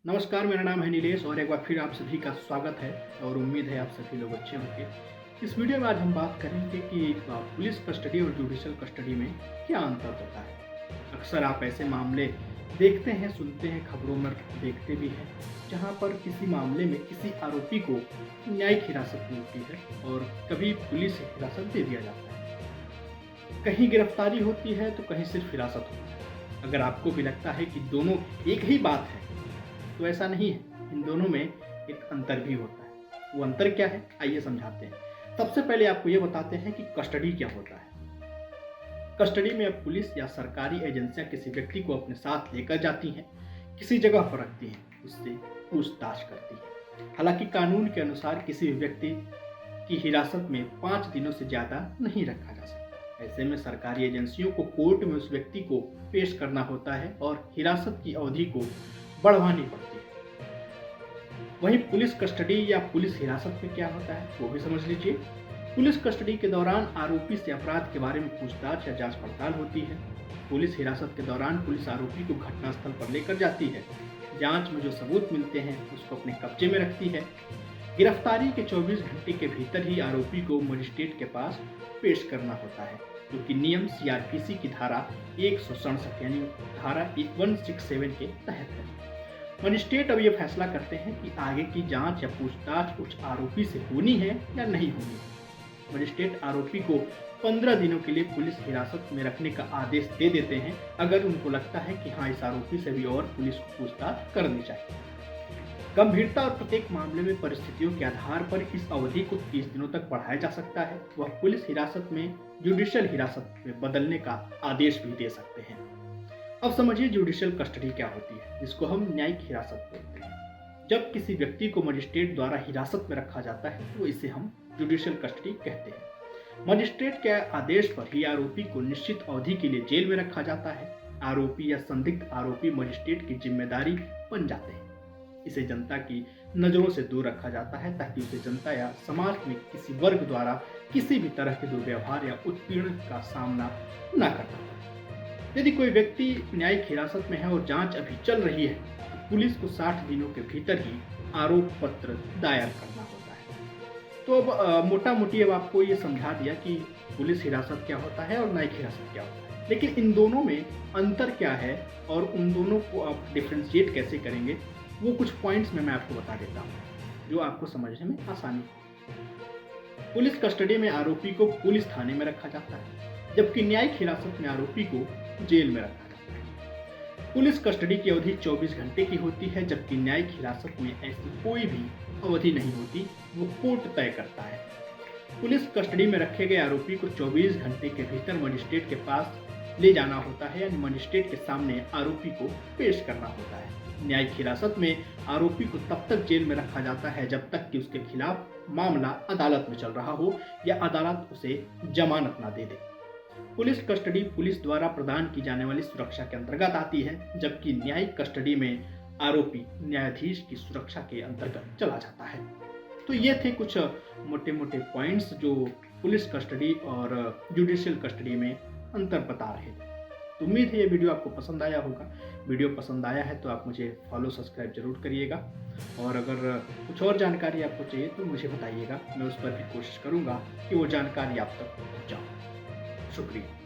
नमस्कार, मेरा नाम है नीलेश और एक बार फिर आप सभी का स्वागत है और उम्मीद है आप सभी लोग अच्छे होंगे। इस वीडियो में आज हम बात करेंगे कि पुलिस कस्टडी और जुडिशियल कस्टडी में क्या अंतर होता है। अक्सर आप ऐसे मामले देखते हैं, सुनते हैं, खबरों में देखते भी हैं, जहां पर किसी मामले में किसी आरोपी को न्यायिक हिरासत मिलती है और कभी पुलिस हिरासत दे दिया जाता है। कहीं गिरफ्तारी होती है तो कहीं सिर्फ हिरासत होती है। अगर आपको भी लगता है कि दोनों एक ही बात है तो ऐसा नहीं है, इन दोनों में एक अंतर भी होता है। वो अंतर क्या है, आइए समझाते हैं। सबसे पहले आपको ये बताते हैं कि कस्टडी क्या होता है। कस्टडी में अब पुलिस या सरकारी एजेंसियां किसी व्यक्ति को अपने साथ लेकर जाती हैं, किसी जगह पर रखती हैं, उससे पूछताछ करती हैं। हालांकि कानून के अनुसार किसी भी व्यक्ति की हिरासत में 5 दिनों से ज्यादा नहीं रखा जा सकता। ऐसे में सरकारी एजेंसियों को कोर्ट में उस व्यक्ति को पेश करना होता है और हिरासत की अवधि को बढ़वानी पड़ती है। वहीं पुलिस कस्टडी या पुलिस हिरासत में क्या होता है वो भी समझ लीजिए। पुलिस कस्टडी के दौरान आरोपी से अपराध के बारे में पूछताछ या जांच पड़ताल होती है। पुलिस हिरासत के दौरान पुलिस आरोपी को घटनास्थल पर लेकर जाती है, जांच में जो सबूत मिलते हैं उसको अपने कब्जे में रखती है। गिरफ्तारी के 24 घंटे के भीतर ही आरोपी को मजिस्ट्रेट के पास पेश करना होता है, क्योंकि नियम सीआरपीसी की धारा 167 यानी धारा 167 के तहत है। मजिस्ट्रेट अब ये फैसला करते हैं कि आगे की जांच या पूछताछ उस आरोपी से होनी है या नहीं होनी है। मजिस्ट्रेट आरोपी को 15 दिनों के लिए पुलिस हिरासत में रखने का आदेश दे देते हैं, अगर उनको लगता है कि हाँ, इस आरोपी से भी और पुलिस को पूछताछ करनी चाहिए। गंभीरता और प्रत्येक मामले में परिस्थितियों के आधार पर इस अवधि को 30 दिनों तक बढ़ाया जा सकता है। वह पुलिस हिरासत में जुडिशियल हिरासत में बदलने का आदेश भी दे सकते हैं। अब समझिए जुडिशियल कस्टडी क्या होती है, जिसको हम न्यायिक हिरासत बोलते हैं। जब किसी व्यक्ति को मजिस्ट्रेट द्वारा हिरासत में रखा जाता है तो इसे हम जुडिशियल कस्टडी कहते हैं। मजिस्ट्रेट के आदेश पर ही आरोपी को निश्चित अवधि के लिए जेल में रखा जाता है। आरोपी या संदिग्ध आरोपी मजिस्ट्रेट की जिम्मेदारी बन जाते हैं। इसे जनता की नजरों से दूर रखा जाता है ताकि उसे जनता या समाज में किसी वर्ग द्वारा किसी भी तरह के दुर्व्यवहार या उत्पीड़न का सामना न करना पड़े। यदि कोई व्यक्ति न्यायिक हिरासत में है और जांच अभी चल रही है तो पुलिस को 60 दिनों के भीतर ही आरोप पत्र दायर करना होता है। तो अब मोटा मोटी अब आपको ये समझा दिया कि पुलिस हिरासत क्या होता है और न्यायिक हिरासत क्या होता है, लेकिन इन दोनों में अंतर क्या है और उन दोनों को आप डिफ्रेंशिएट कैसे करेंगे, वो कुछ पॉइंट्स में मैं आपको बता देता हूँ जो आपको समझने में आसानी हो। पुलिस कस्टडी में आरोपी को पुलिस थाने में रखा जाता है, जबकि न्यायिक हिरासत में आरोपी को जेल में रखा जाता है। पुलिस कस्टडी की अवधि 24 घंटे की होती है, जबकि न्यायिक हिरासत में ऐसी कोई भी अवधि नहीं होती, वो कोर्ट तय करता है। पुलिस कस्टडी में रखे गए आरोपी को 24 घंटे के भीतर मजिस्ट्रेट के पास ले जाना होता है, यानी मजिस्ट्रेट के सामने आरोपी को पेश करना होता है। न्यायिक हिरासत में आरोपी को तब तक जेल में रखा जाता है जब तक कि उसके खिलाफ मामला अदालत में चल रहा हो या अदालत उसे जमानत ना दे दे। पुलिस कस्टडी पुलिस द्वारा प्रदान की जाने वाली सुरक्षा के अंतर्गत आती है, जबकि न्यायिक कस्टडी में आरोपी न्यायाधीश की सुरक्षा के अंतर्गत चला जाता है। तो ये थे कुछ मोटे मोटे पॉइंट्स जो पुलिस कस्टडी और जुडिशियल कस्टडी में अंतर बता रहे थे। तो उम्मीद है ये वीडियो आपको पसंद आया होगा। वीडियो पसंद आया है तो आप मुझे फॉलो सब्सक्राइब जरूर करिएगा, और अगर कुछ और जानकारी आपको चाहिए तो मुझे बताइएगा, मैं उस पर भी कोशिश करूँगा कि वो जानकारी आप तक पहुँचाऊँ। शुक्रिया।